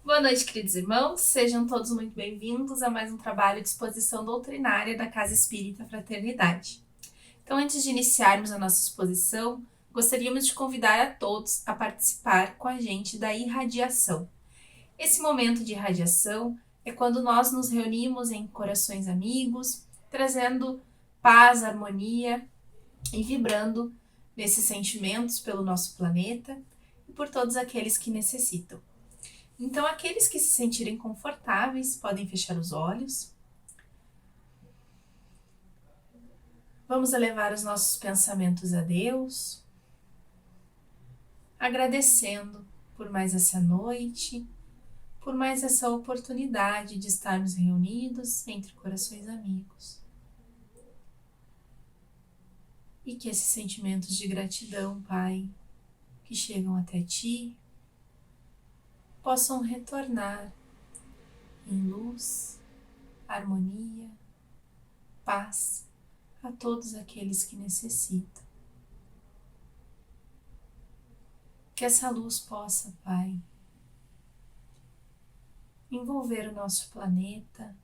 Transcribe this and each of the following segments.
Boa noite, queridos irmãos. Sejam todos muito bem-vindos a mais um trabalho de exposição doutrinária da Casa Espírita Fraternidade. Então, antes de iniciarmos a nossa exposição, gostaríamos de convidar a todos a participar com a gente da irradiação. Esse momento de irradiação é quando nós nos reunimos em corações amigos, trazendo paz, harmonia e vibrando nesses sentimentos pelo nosso planeta e por todos aqueles que necessitam. Então, aqueles que se sentirem confortáveis podem fechar os olhos. Vamos elevar os nossos pensamentos a Deus, agradecendo por mais essa noite, por mais essa oportunidade de estarmos reunidos entre corações amigos. E que esses sentimentos de gratidão, Pai, que chegam até Ti, possam retornar em luz, harmonia, paz a todos aqueles que necessitam. Que essa luz possa, Pai, envolver o nosso planeta,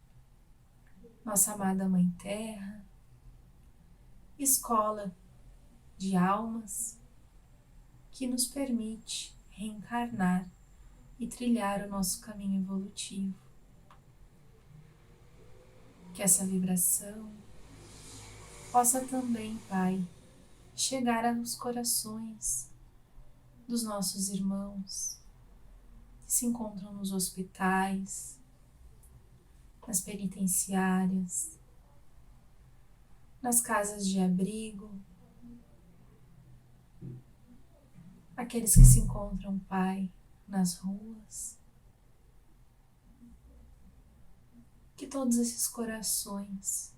nossa amada Mãe Terra, escola de almas que nos permite reencarnar e trilhar o nosso caminho evolutivo. Que essa vibração possa também, Pai, chegar aos corações dos nossos irmãos que se encontram nos hospitais, nas penitenciárias, nas casas de abrigo, aqueles que se encontram, Pai, nas ruas. Que todos esses corações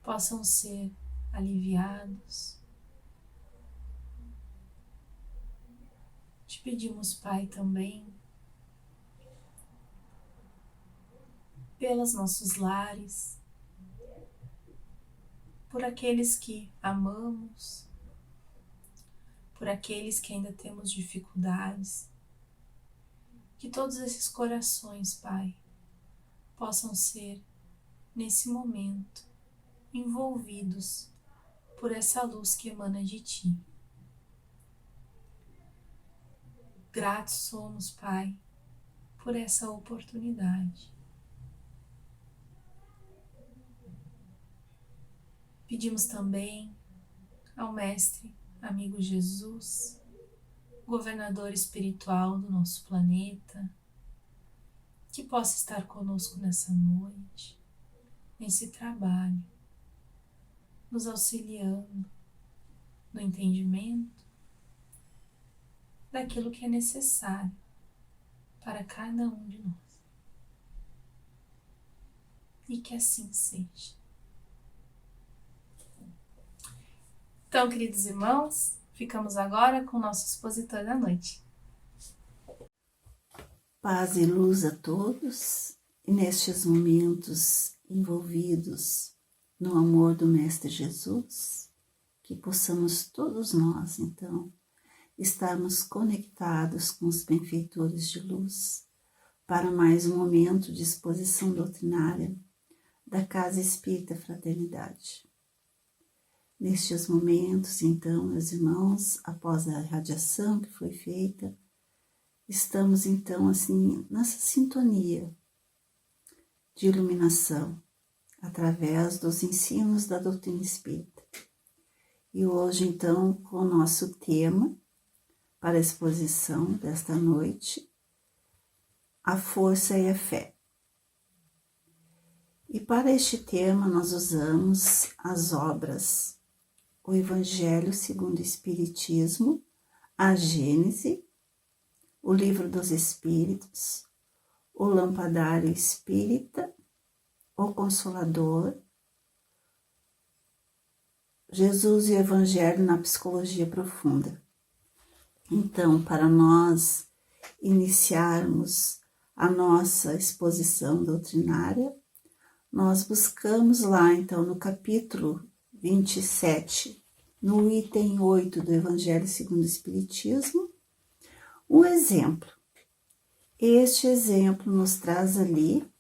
possam ser aliviados. Te pedimos, Pai, também pelos nossos lares, por aqueles que amamos, por aqueles que ainda temos dificuldades. Que todos esses corações, Pai, possam ser, nesse momento, envolvidos por essa luz que emana de Ti. Gratos somos, Pai, por essa oportunidade. Pedimos também ao Mestre, amigo Jesus, governador espiritual do nosso planeta, que possa estar conosco nessa noite, nesse trabalho, nos auxiliando no entendimento daquilo que é necessário para cada um de nós. E que assim seja. Então, queridos irmãos, ficamos agora com o nosso expositor da noite. Paz e luz a todos, e nestes momentos envolvidos no amor do Mestre Jesus, que possamos todos nós, então, estarmos conectados com os benfeitores de luz para mais um momento de exposição doutrinária da Casa Espírita Fraternidade. Nestes momentos, então, meus irmãos, após a irradiação que foi feita, estamos então assim nessa sintonia de iluminação através dos ensinos da doutrina espírita. E hoje então com o nosso tema para a exposição desta noite, a força e a fé. E para este tema nós usamos as obras O Evangelho segundo o Espiritismo, a Gênese, o Livro dos Espíritos, o Lampadário Espírita, o Consolador, Jesus e o Evangelho na Psicologia Profunda. Então, para nós iniciarmos a nossa exposição doutrinária, nós buscamos lá, então, no capítulo 27, no item 8 do Evangelho segundo o Espiritismo, um exemplo Este exemplo nos traz ali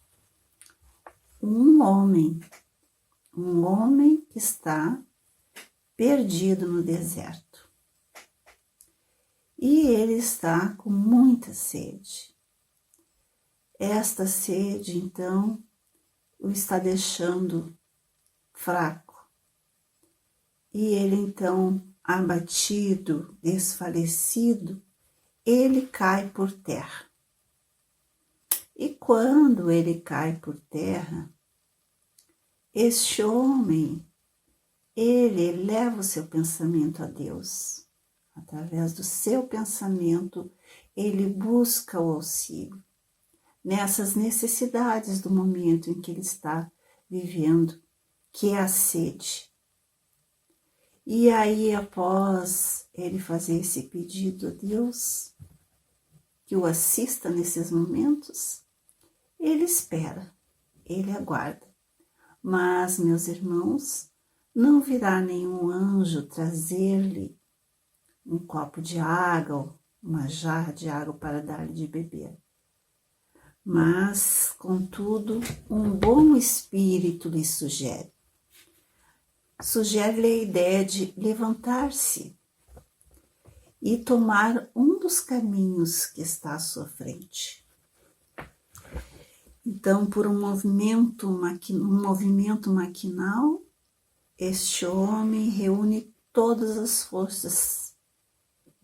um homem que está perdido no deserto. E ele está com muita sede. Esta sede, então, o está deixando fraco. E ele, então, abatido, desfalecido, ele cai por terra. E quando ele cai por terra, este homem, ele leva o seu pensamento a Deus. Através do seu pensamento, ele busca o auxílio nessas necessidades do momento em que ele está vivendo, que é a sede. E aí, após ele fazer esse pedido a Deus, que o assista nesses momentos, ele espera, ele aguarda. Mas, meus irmãos, não virá nenhum anjo trazer-lhe um copo de água, uma jarra de água para dar-lhe de beber. Mas, contudo, um bom espírito lhe sugere. Sugere-lhe a ideia de levantar-se e tomar um dos caminhos que está à sua frente. Então, por um movimento maquinal, este homem reúne todas as forças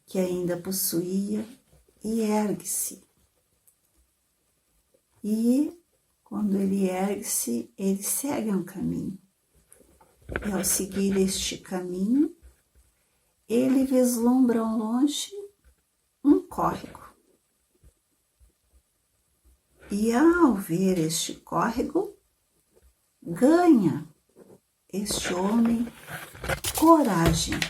que ainda possuía e ergue-se. E quando ele ergue-se, ele segue um caminho. E ao seguir este caminho, ele vislumbra ao longe um córrego. E ao ver este córrego, ganha este homem coragem.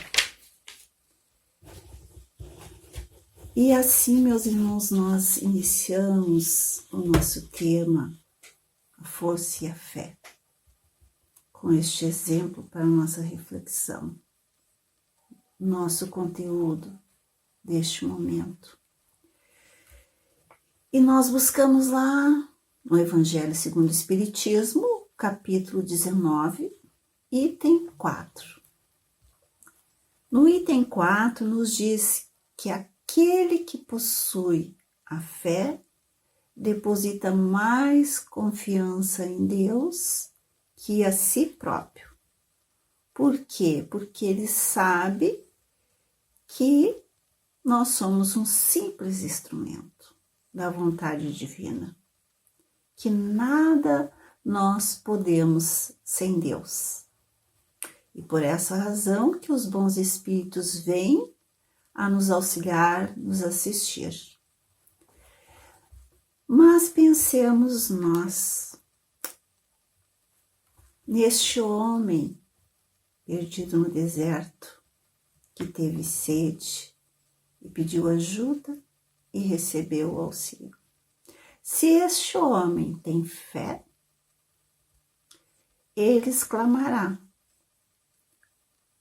E assim, meus irmãos, nós iniciamos o nosso tema, a força e a fé, com este exemplo para nossa reflexão, nosso conteúdo deste momento. E nós buscamos lá no Evangelho segundo o Espiritismo, capítulo 19, item 4. No item 4 nos diz que aquele que possui a fé deposita mais confiança em Deus que a si próprio. Por quê? Porque ele sabe que nós somos um simples instrumento da vontade divina, que nada nós podemos sem Deus. E por essa razão que os bons espíritos vêm a nos auxiliar, nos assistir. Mas pensemos nós, neste homem perdido no deserto, que teve sede e pediu ajuda e recebeu o auxílio. Se este homem tem fé, ele exclamará: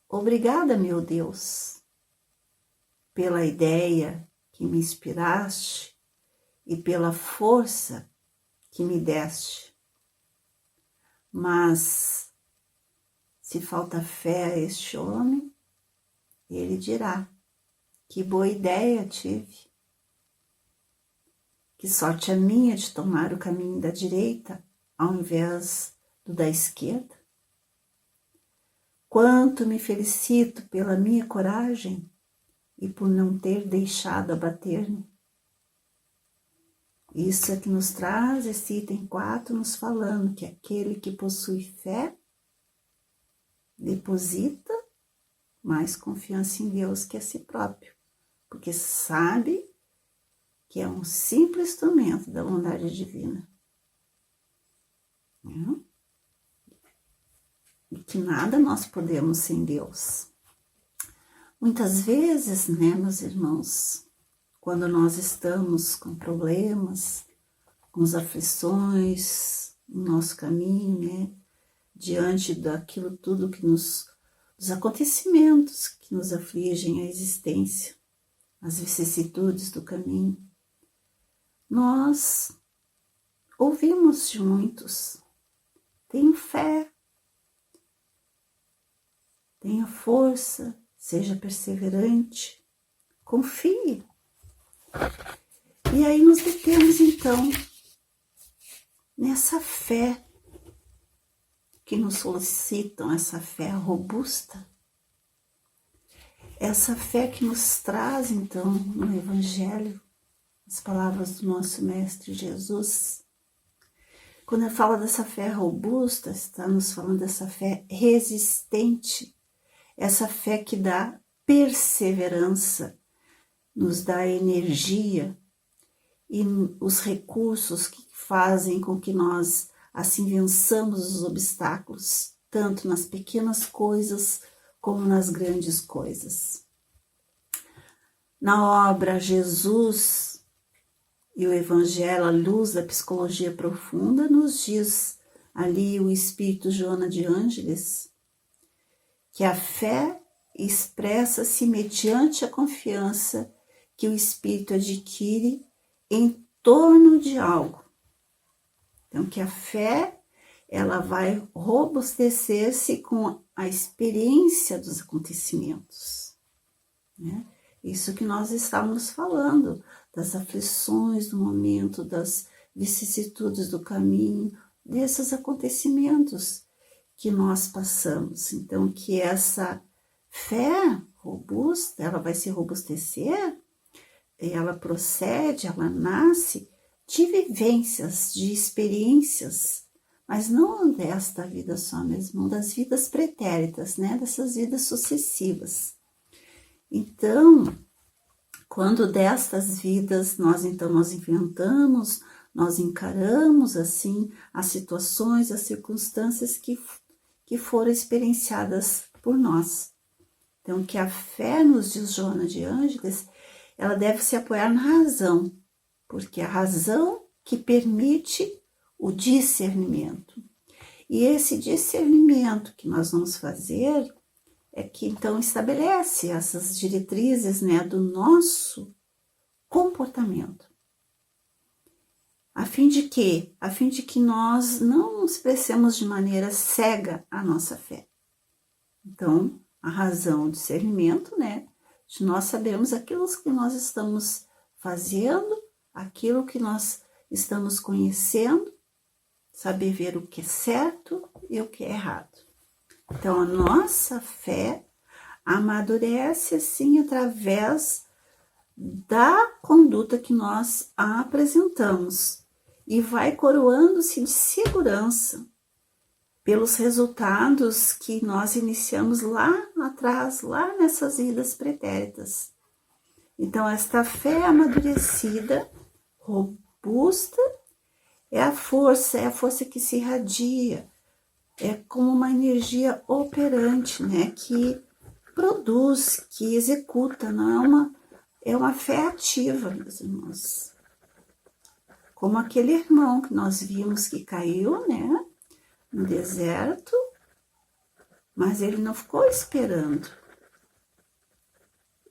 obrigada, meu Deus, pela ideia que me inspiraste e pela força que me deste. Mas, se falta fé a este homem, ele dirá: que boa ideia tive. Que sorte a minha de tomar o caminho da direita ao invés do da esquerda. Quanto me felicito pela minha coragem e por não ter deixado abater-me. Isso é que nos traz esse item 4, nos falando que aquele que possui fé deposita mais confiança em Deus que a si próprio, porque sabe que é um simples instrumento da bondade divina. E que nada nós podemos sem Deus. Muitas vezes, meus irmãos, quando nós estamos com problemas, com as aflições no nosso caminho, diante daquilo tudo que dos acontecimentos que nos afligem a existência, as vicissitudes do caminho, nós ouvimos de muitos: tenha fé, tenha força, seja perseverante, confie. E aí nos detemos então nessa fé que nos solicitam, essa fé robusta, essa fé que nos traz então no Evangelho as palavras do nosso Mestre Jesus. Quando ele fala dessa fé robusta, está nos falando dessa fé resistente, essa fé que dá perseverança, nos dá energia e os recursos que fazem com que nós assim vençamos os obstáculos, tanto nas pequenas coisas como nas grandes coisas. Na obra Jesus e o Evangelho, a luz da psicologia profunda, nos diz ali o Espírito Joana de Ângeles que a fé expressa-se mediante a confiança que o espírito adquire em torno de algo. Então, que a fé, ela vai robustecer-se com a experiência dos acontecimentos, né? Isso que nós estávamos falando, das aflições do momento, das vicissitudes do caminho, desses acontecimentos que nós passamos. Então, que essa fé robusta, ela vai se robustecer, ela procede, ela nasce de vivências, de experiências, mas não desta vida só mesmo, das vidas pretéritas, né? Dessas vidas sucessivas. Então, quando destas vidas nós inventamos, nós encaramos assim as situações, as circunstâncias que foram experienciadas por nós. Então, que a fé, nos diz Joana de Ângeles, ela deve se apoiar na razão, porque é a razão que permite o discernimento. E esse discernimento que nós vamos fazer é que então estabelece essas diretrizes, né, do nosso comportamento. A fim de quê? A fim de que nós não expressemos de maneira cega a nossa fé. Então, a razão, o discernimento, né, de nós sabermos aquilo que nós estamos fazendo, aquilo que nós estamos conhecendo, saber ver o que é certo e o que é errado. Então, a nossa fé amadurece assim através da conduta que nós apresentamos e vai coroando-se de segurança pelos resultados que nós iniciamos lá atrás, lá nessas vidas pretéritas. Então, esta fé amadurecida, robusta, é a força que se irradia, é como uma energia operante, né, que produz, que executa, não é uma fé ativa, meus irmãos. Como aquele irmão que nós vimos que caiu, né, no deserto, mas ele não ficou esperando.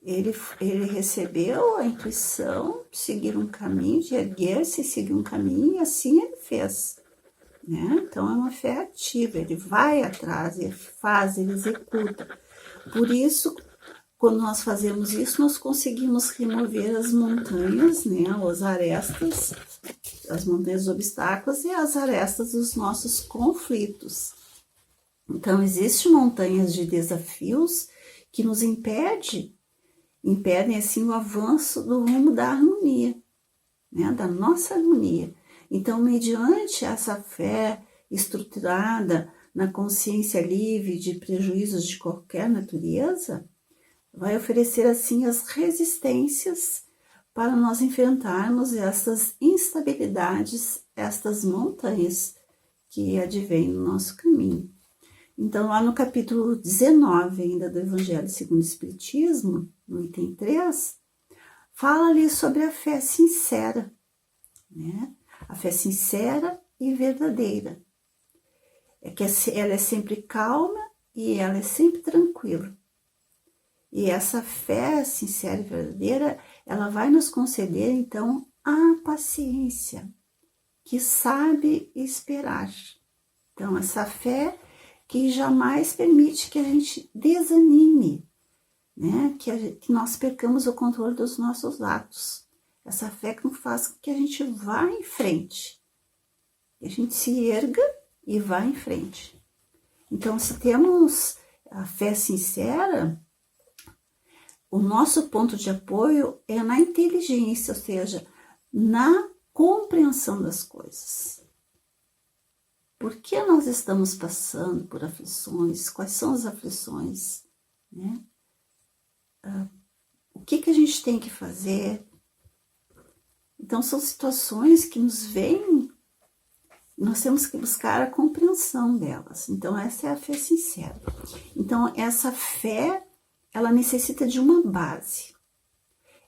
Ele recebeu a intuição de seguir um caminho, de erguer-se e seguir um caminho, e assim ele fez. Né? Então, é uma fé ativa, ele vai atrás, ele faz, ele executa. Por isso, quando nós fazemos isso, nós conseguimos remover as montanhas, né? As arestas, as montanhas dos obstáculos e as arestas dos nossos conflitos. Então, existem montanhas de desafios que nos impedem assim o avanço do rumo da harmonia, né? Da nossa harmonia. Então, mediante essa fé estruturada na consciência livre de prejuízos de qualquer natureza, vai oferecer assim as resistências para nós enfrentarmos essas instabilidades, estas montanhas que advêm no nosso caminho. Então, lá no capítulo 19 ainda do Evangelho segundo o Espiritismo, no item 3, fala ali sobre a fé sincera, né? A fé sincera e verdadeira. É que ela é sempre calma e ela é sempre tranquila. E essa fé sincera e verdadeira, ela vai nos conceder, então, a paciência, que sabe esperar. Então, essa fé que jamais permite que a gente desanime, né? Que nós percamos o controle dos nossos atos. Essa fé que faz com que a gente vá em frente, que a gente se erga e vá em frente. Então, se temos a fé sincera, o nosso ponto de apoio é na inteligência, ou seja, na compreensão das coisas. Por que nós estamos passando por aflições? Quais são as aflições? Né? O que a gente tem que fazer? Então, são situações que nos vêm, nós temos que buscar a compreensão delas. Então, essa é a fé sincera. Então, essa fé, ela necessita de uma base.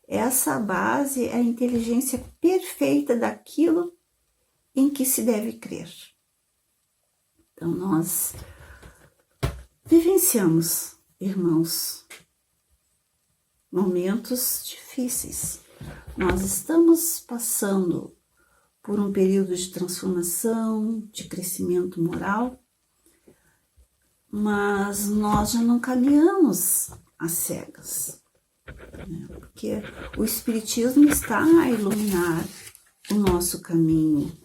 Essa base é a inteligência perfeita daquilo em que se deve crer. Então, nós vivenciamos, irmãos, momentos difíceis. Nós estamos passando por um período de transformação, de crescimento moral, mas nós já não caminhamos às cegas, né? Porque o Espiritismo está a iluminar o nosso caminho.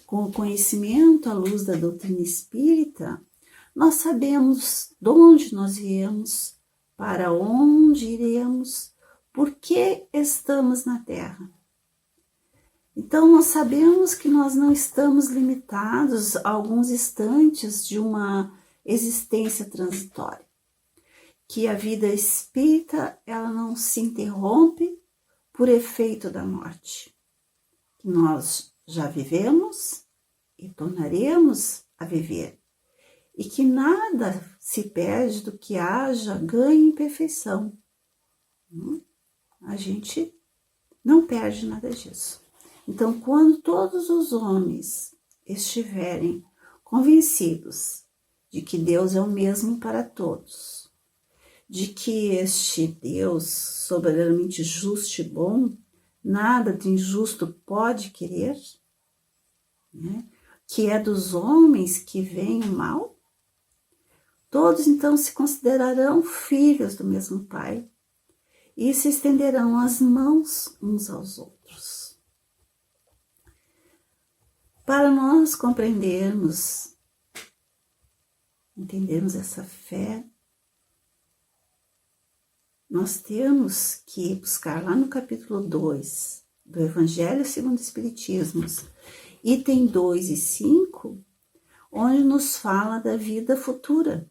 Com o conhecimento à luz da doutrina espírita, nós sabemos de onde nós viemos, para onde iremos, por que estamos na Terra. Então, nós sabemos que nós não estamos limitados a alguns instantes de uma existência transitória, que a vida espírita ela não se interrompe por efeito da morte, que nós já vivemos e tornaremos a viver, e que nada se perde do que haja ganho em perfeição. A gente não perde nada disso. Então, quando todos os homens estiverem convencidos de que Deus é o mesmo para todos, de que este Deus soberanamente justo e bom, nada de injusto pode querer, né? Que é dos homens que vem o mal, todos então se considerarão filhos do mesmo Pai e se estenderão as mãos uns aos outros. Para nós compreendermos, entendermos essa fé, nós temos que buscar lá no capítulo 2 do Evangelho segundo o Espiritismo, item 2 e 5, onde nos fala da vida futura.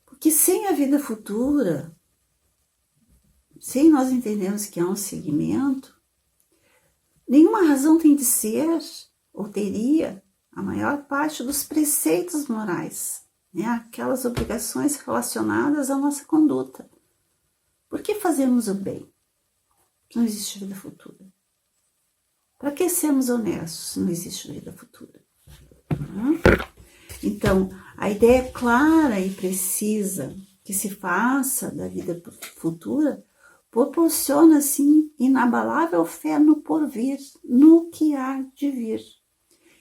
Porque sem a vida futura, sem nós entendermos que há um segmento, nenhuma razão tem de ser, ou teria, a maior parte dos preceitos morais, né? Aquelas obrigações relacionadas à nossa conduta. Por que fazemos o bem? Não existe vida futura. Para que sermos honestos? Não existe vida futura. Então, a ideia clara e precisa que se faça da vida futura proporciona, assim, inabalável fé no porvir, no que há de vir.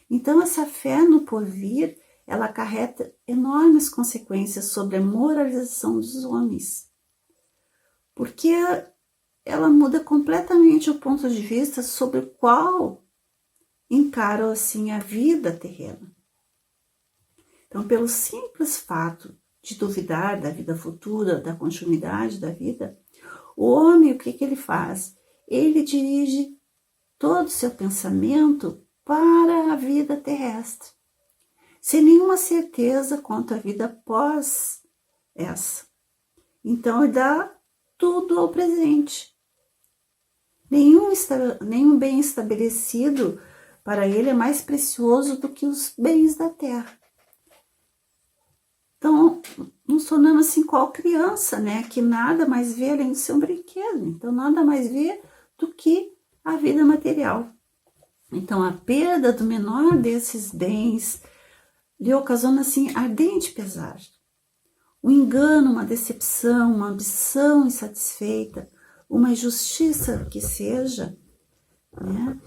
Então, essa fé no porvir, ela acarreta enormes consequências sobre a moralização dos homens, porque ela muda completamente o ponto de vista sobre o qual encaram, assim, a vida terrena. Então, pelo simples fato de duvidar da vida futura, da continuidade da vida, o homem, o que ele faz? Ele dirige todo o seu pensamento para a vida terrestre, sem nenhuma certeza quanto à vida após essa. Então, ele dá tudo ao presente. Nenhum bem estabelecido para ele é mais precioso do que os bens da terra. Então, nos tornamos assim qual criança, né? Que nada mais vê além de ser um brinquedo. Então, nada mais vê do que a vida material. Então, a perda do menor desses bens lhe ocasiona, assim, ardente pesar. Um engano, uma decepção, uma ambição insatisfeita uma injustiça que seja, né,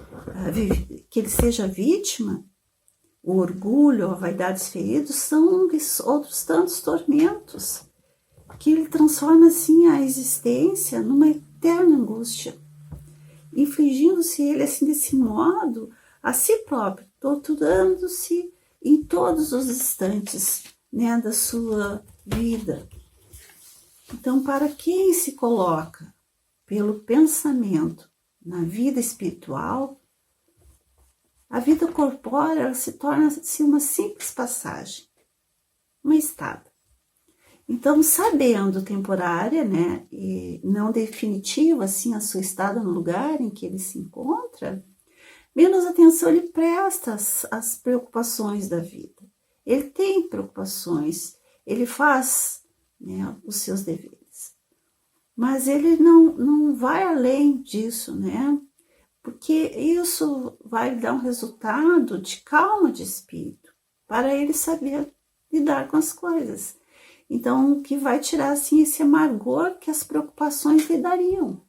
que ele seja vítima, o orgulho, a vaidade feridos são outros tantos tormentos que ele transforma assim a existência numa eterna angústia, infligindo-se ele assim desse modo a si próprio, torturando-se em todos os instantes, né, da sua vida. Então, para quem se coloca pelo pensamento na vida espiritual, a vida corpórea se torna assim, uma simples passagem, uma estada. Então, sabendo temporária, né, e não definitiva assim a sua estada no lugar em que ele se encontra, menos atenção ele presta às preocupações da vida. Ele tem preocupações, ele faz, né, os seus deveres. Mas ele não vai além disso, né? Porque isso vai dar um resultado de calma de espírito, para ele saber lidar com as coisas. Então, o que vai tirar assim esse amargor que as preocupações lhe dariam.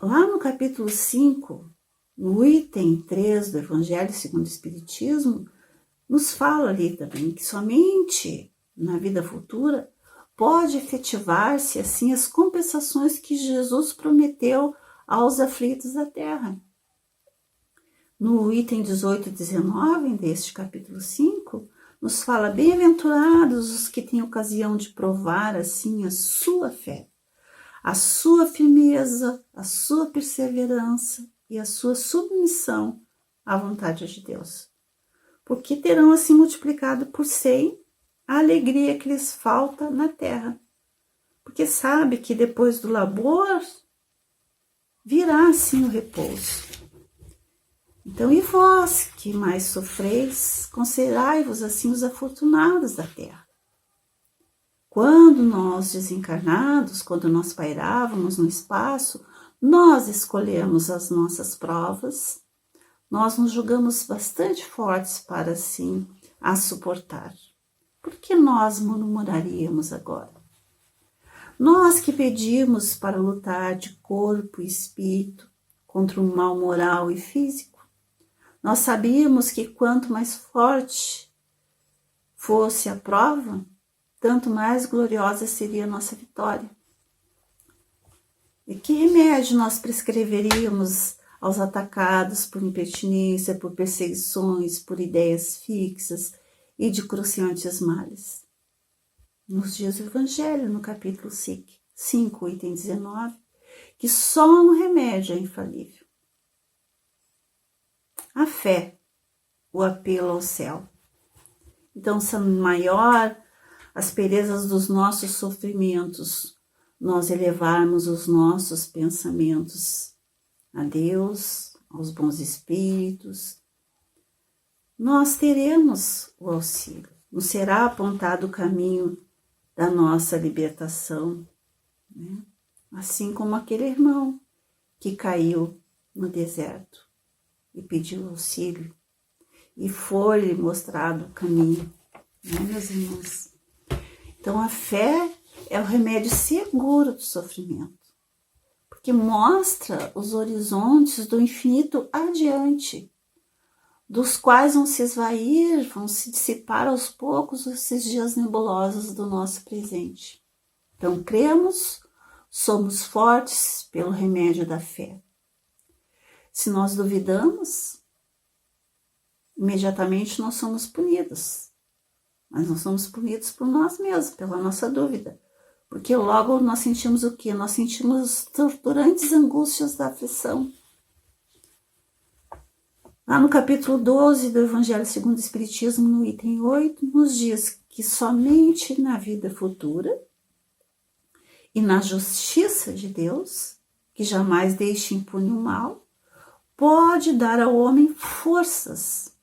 Lá no capítulo 5, no item 3 do Evangelho segundo o Espiritismo, nos fala ali também que somente na vida futura pode efetivar-se assim as compensações que Jesus prometeu aos aflitos da terra. No item 18 e 19 deste capítulo 5, nos fala: bem-aventurados os que têm ocasião de provar assim a sua fé, a sua firmeza, a sua perseverança e a sua submissão à vontade de Deus, porque terão assim multiplicado por 100 a alegria que lhes falta na terra, porque sabe que depois do labor virá assim o repouso. Então, e vós que mais sofreis, considerai-vos assim os afortunados da terra. Quando nós desencarnados, quando nós pairávamos no espaço, nós escolhemos as nossas provas, nós nos julgamos bastante fortes para assim as suportar. Por que nós murmuraríamos agora? Nós que pedimos para lutar de corpo e espírito contra o mal moral e físico, nós sabíamos que quanto mais forte fosse a prova, tanto mais gloriosa seria a nossa vitória. E que remédio nós prescreveríamos aos atacados por impertinência, por perseguições, por ideias fixas e de cruciantes males? Nos dias do Evangelho, no capítulo 5, item 19, que só um remédio é infalível: a fé, o apelo ao céu. Então, sendo maior as perezas dos nossos sofrimentos, nós elevarmos os nossos pensamentos a Deus, aos bons espíritos, nós teremos o auxílio. Nos será apontado o caminho da nossa libertação, né? Assim como aquele irmão que caiu no deserto e pediu auxílio, e foi-lhe mostrado o caminho, né, meus irmãos? Então, a fé é o remédio seguro do sofrimento, porque mostra os horizontes do infinito adiante, dos quais vão se esvair, vão se dissipar aos poucos esses dias nebulosos do nosso presente. Então, cremos, somos fortes pelo remédio da fé. Se nós duvidamos, imediatamente nós somos punidos. Mas nós somos punidos por nós mesmos, pela nossa dúvida. Porque logo nós sentimos o quê? Nós sentimos torturantes angústias da aflição. Lá no capítulo 12 do Evangelho segundo o Espiritismo, no item 8, nos diz que somente na vida futura e na justiça de Deus, que jamais deixa impune o mal, pode dar ao homem forças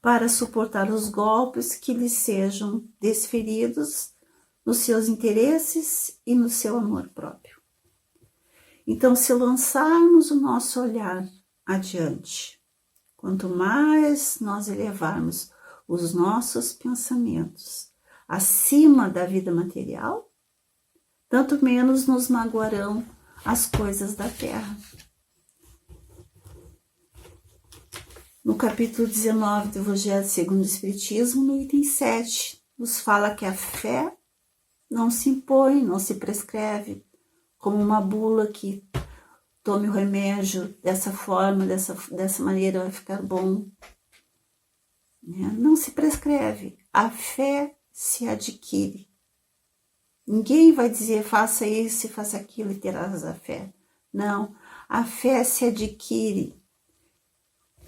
para suportar os golpes que lhe sejam desferidos nos seus interesses e no seu amor próprio. Então, se lançarmos o nosso olhar adiante, quanto mais nós elevarmos os nossos pensamentos acima da vida material, tanto menos nos magoarão as coisas da terra. No capítulo 19 do Evangelho segundo o Espiritismo, no item 7, nos fala que a fé não se impõe, não se prescreve, como uma bula que tome o remédio dessa forma, dessa maneira vai ficar bom. Não se prescreve, a fé se adquire. Ninguém vai dizer faça isso e faça aquilo e terás a fé. Não, a fé se adquire.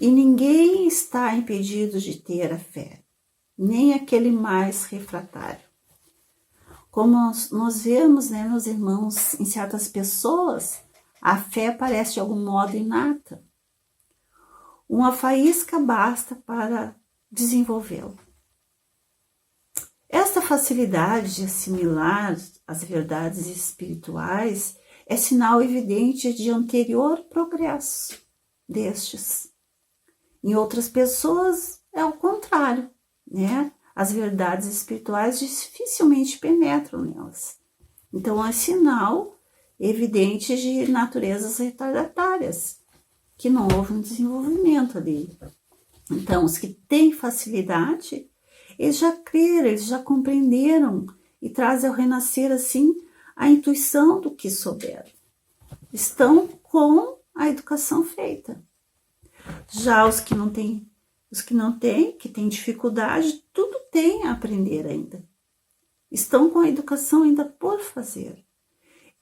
E ninguém está impedido de ter a fé, nem aquele mais refratário. Como nós vemos, meus irmãos, em certas pessoas, a fé parece de algum modo inata. Uma faísca basta para desenvolvê-la. Esta facilidade de assimilar as verdades espirituais é sinal evidente de anterior progresso destes. Em outras pessoas é o contrário, As verdades espirituais dificilmente penetram nelas. Então é sinal evidente de naturezas retardatárias, que não houve um desenvolvimento ali. Então, os que têm facilidade, eles já creram, eles já compreenderam e trazem ao renascer, assim, a intuição do que souberam. Estão com a educação feita. Já os que não têm, que têm dificuldade, tudo tem a aprender ainda. Estão com a educação ainda por fazer.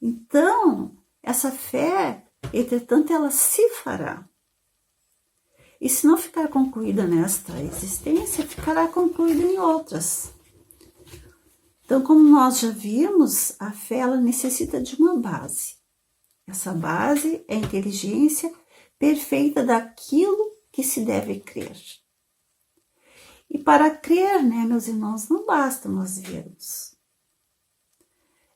Então, essa fé, entretanto, ela se fará. E se não ficar concluída nesta existência, ficará concluída em outras. Então, como nós já vimos, a fé ela necessita de uma base. Essa base é a inteligência perfeita daquilo que se deve crer. E para crer, meus irmãos, não basta nós vermos.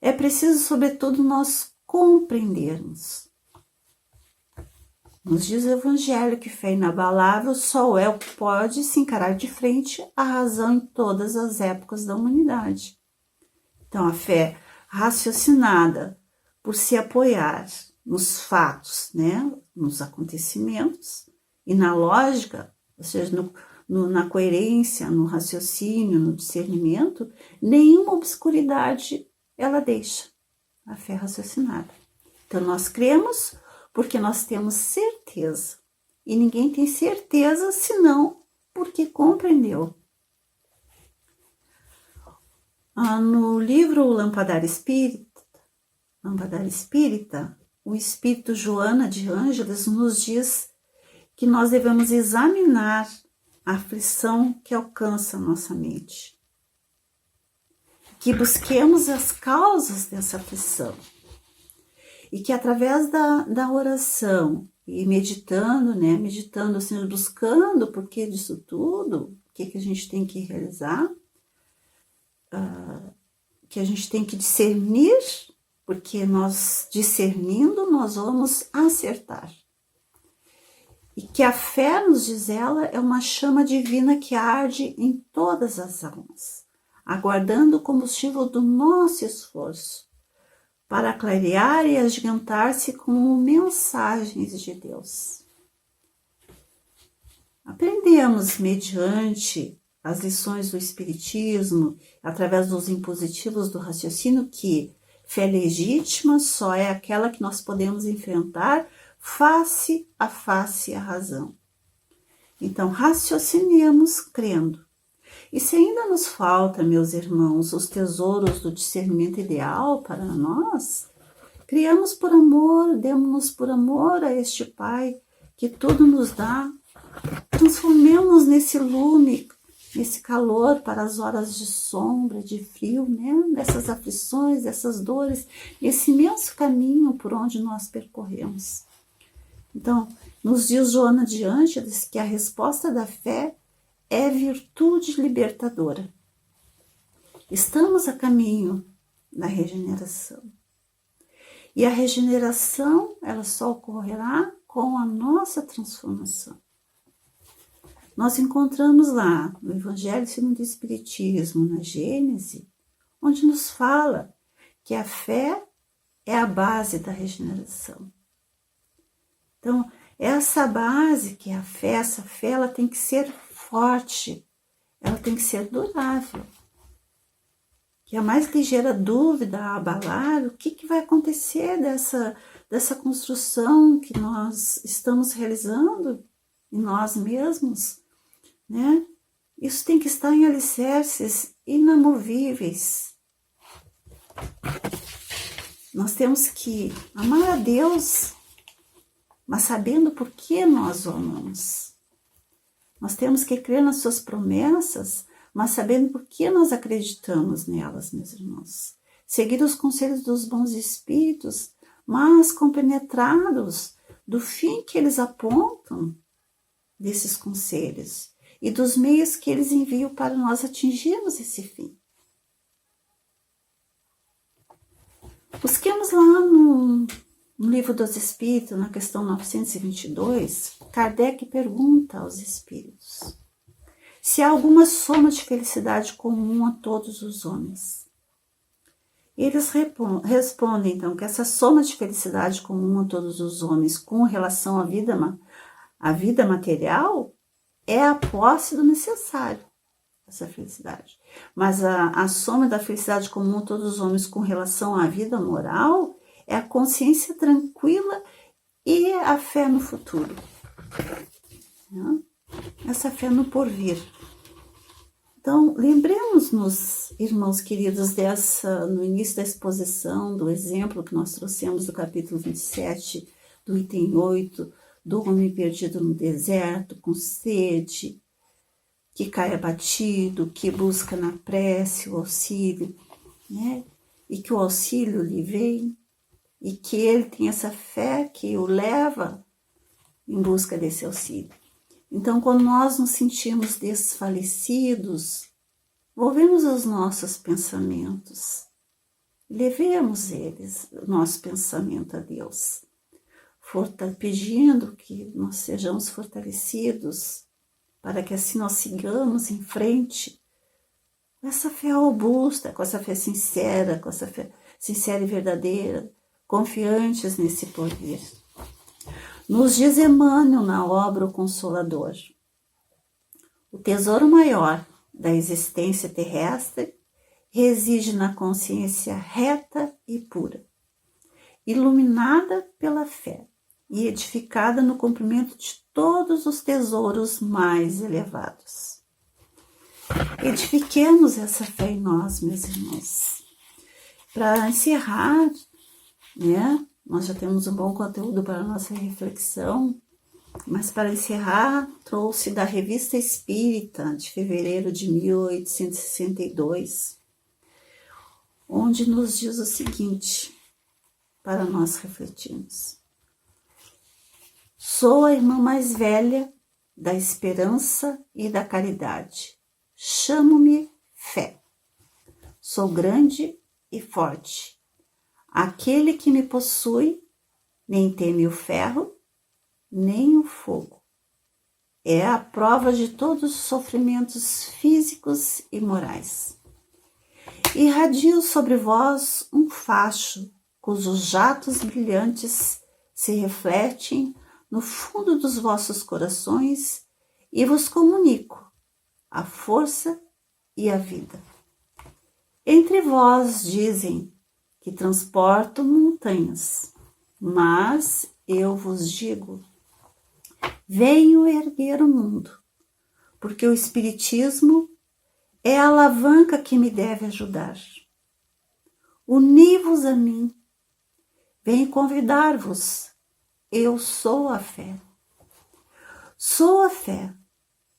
É preciso, sobretudo, nós compreendermos. Nos diz o Evangelho que fé inabalável só é o que pode se encarar de frente à razão em todas as épocas da humanidade. Então, a fé raciocinada por se apoiar nos fatos, nos acontecimentos e na lógica, ou seja, na coerência, no raciocínio, no discernimento, nenhuma obscuridade ela deixa, a fé raciocinada. Então, nós cremos porque nós temos certeza. E ninguém tem certeza senão porque compreendeu. No livro Lampadário Espírita, o Espírito Joana de Ângeles nos diz que nós devemos examinar a aflição que alcança a nossa mente. Que busquemos as causas dessa aflição. E que através da oração e meditando, assim, buscando o porquê disso tudo, o que a gente tem que realizar, que a gente tem que discernir, porque nós discernindo, nós vamos acertar. E que a fé, nos diz ela, é uma chama divina que arde em todas as almas, aguardando o combustível do nosso esforço, para clarear e agigantar-se como mensagens de Deus. Aprendemos, mediante as lições do Espiritismo, através dos impositivos do raciocínio, que fé legítima só é aquela que nós podemos enfrentar face a face à razão. Então, raciocinemos crendo. E se ainda nos falta, meus irmãos, os tesouros do discernimento ideal para nós, criamos por amor, demos-nos por amor a este Pai que tudo nos dá, transformemos nesse lume, nesse calor para as horas de sombra, de frio, nessas aflições, dessas dores, esse imenso caminho por onde nós percorremos. Então, nos diz Joana de Ângeles que a resposta da fé é virtude libertadora. Estamos a caminho da regeneração. E a regeneração, ela só ocorrerá com a nossa transformação. Nós encontramos lá no Evangelho segundo o Espiritismo, na Gênese, onde nos fala que a fé é a base da regeneração. Então, essa base que é a fé, essa fé, ela tem que ser forte, ela tem que ser durável. Que a mais ligeira dúvida a abalar, o que vai acontecer dessa construção que nós estamos realizando em nós mesmos, né? Isso tem que estar em alicerces inamovíveis. Nós temos que amar a Deus, mas sabendo por que nós o amamos. Nós temos que crer nas suas promessas, mas sabendo por que nós acreditamos nelas, meus irmãos. Seguir os conselhos dos bons espíritos, mas compenetrados do fim que eles apontam desses conselhos e dos meios que eles enviam para nós atingirmos esse fim. Busquemos lá no Livro dos Espíritos, na questão 922, Kardec pergunta aos espíritos se há alguma soma de felicidade comum a todos os homens. Eles respondem, então, que essa soma de felicidade comum a todos os homens com relação à vida material é a posse do necessário, essa felicidade. Mas a soma da felicidade comum a todos os homens com relação à vida moral é a consciência tranquila e a fé no futuro. Essa fé no porvir. Então, lembremos-nos, irmãos queridos, no início da exposição, do exemplo que nós trouxemos do capítulo 27, do item 8, do homem perdido no deserto, com sede, que cai abatido, que busca na prece o auxílio, né? E que o auxílio lhe vem, e que ele tem essa fé que o leva em busca desse auxílio. Então, quando nós nos sentimos desfalecidos, volvemos aos nossos pensamentos, levemos o nosso pensamento a Deus, pedindo que nós sejamos fortalecidos, para que assim nós sigamos em frente com essa fé robusta, com essa fé sincera, com essa fé sincera e verdadeira, confiantes nesse porvir. Nos diz Emmanuel na obra O Consolador: o tesouro maior da existência terrestre reside na consciência reta e pura, iluminada pela fé e edificada no cumprimento de todos os tesouros mais elevados. Edifiquemos essa fé em nós, meus irmãos. Para encerrar, né? Nós já temos um bom conteúdo para a nossa reflexão, mas para encerrar, trouxe da Revista Espírita, de fevereiro de 1862, onde nos diz o seguinte, para nós refletirmos. Sou a irmã mais velha da esperança e da caridade. Chamo-me fé. Sou grande e forte. Aquele que me possui nem teme o ferro, nem o fogo. É a prova de todos os sofrimentos físicos e morais. Irradio sobre vós um facho, cujos jatos brilhantes se refletem no fundo dos vossos corações e vos comunico a força e a vida. Entre vós dizem que transporto montanhas, mas eu vos digo, venho erguer o mundo, porque o Espiritismo é a alavanca que me deve ajudar. Uni-vos a mim, venho convidar-vos, eu sou a fé. Sou a fé,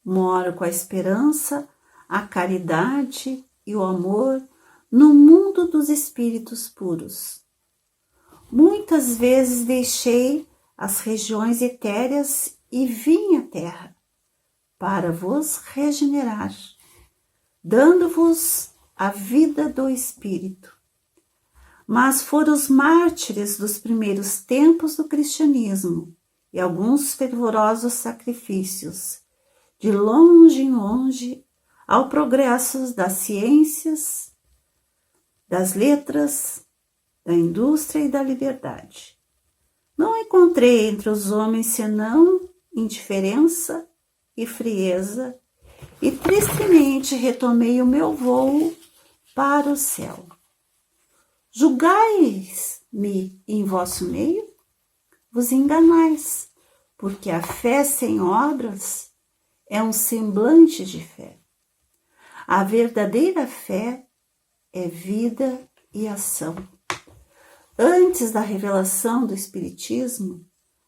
moro com a esperança, a caridade e o amor no mundo dos espíritos puros. Muitas vezes deixei as regiões etéreas e vim à terra para vos regenerar, dando-vos a vida do espírito. Mas foram os mártires dos primeiros tempos do cristianismo e alguns fervorosos sacrifícios, de longe em longe, ao progresso das ciências, das letras, da indústria e da liberdade. Não encontrei entre os homens senão indiferença e frieza, e tristemente retomei o meu voo para o céu. Julgais-me em vosso meio? Vos enganais, porque a fé sem obras é um semblante de fé. A verdadeira fé é vida e ação. Antes da revelação do Espiritismo,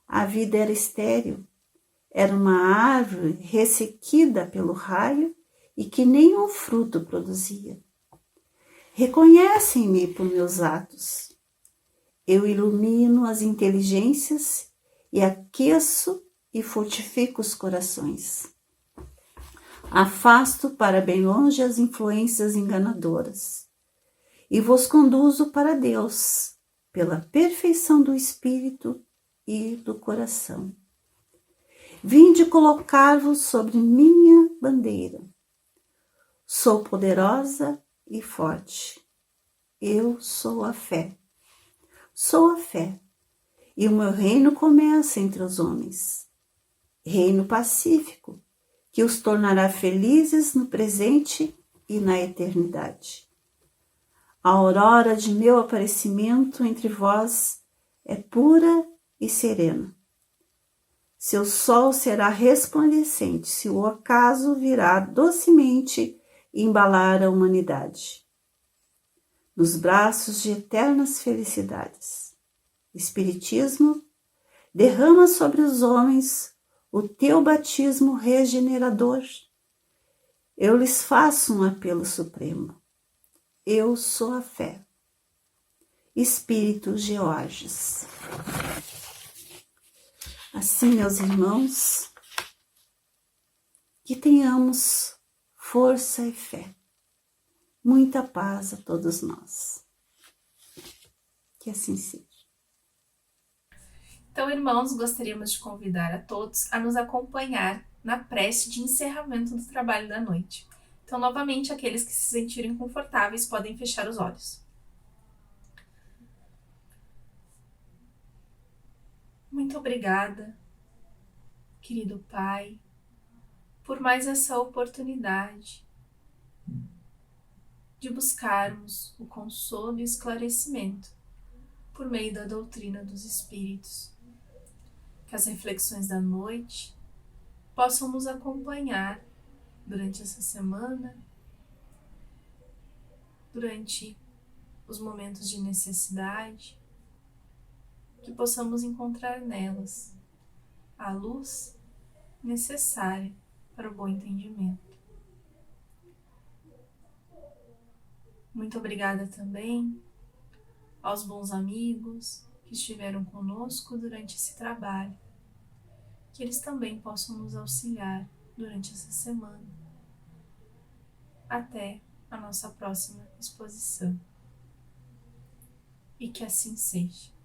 a vida era estéril. Era uma árvore ressequida pelo raio e que nenhum fruto produzia. Reconhecem-me por meus atos. Eu ilumino as inteligências e aqueço e fortifico os corações. Afasto para bem longe as influências enganadoras e vos conduzo para Deus pela perfeição do espírito e do coração. Vinde colocar-vos sobre minha bandeira. Sou poderosa e forte. Eu sou a fé. Sou a fé. E o meu reino começa entre os homens. Reino pacífico, que os tornará felizes no presente e na eternidade. A aurora de meu aparecimento entre vós é pura e serena. Seu sol será resplandecente se o ocaso virá docemente embalar a humanidade nos braços de eternas felicidades. Espiritismo, derrama sobre os homens o teu batismo regenerador. Eu lhes faço um apelo supremo. Eu sou a fé. Espírito Georges. Assim, meus irmãos, que tenhamos força e fé. Muita paz a todos nós. Que assim seja. Então, irmãos, gostaríamos de convidar a todos a nos acompanhar na prece de encerramento do trabalho da noite. Então, novamente, aqueles que se sentirem confortáveis podem fechar os olhos. Muito obrigada, querido Pai, por mais essa oportunidade de buscarmos o consolo e o esclarecimento por meio da doutrina dos Espíritos. Que as reflexões da noite possam nos acompanhar durante essa semana, durante os momentos de necessidade, que possamos encontrar nelas a luz necessária para o bom entendimento. Muito obrigada também aos bons amigos que estiveram conosco durante esse trabalho, que eles também possam nos auxiliar durante essa semana. Até a nossa próxima exposição. E que assim seja.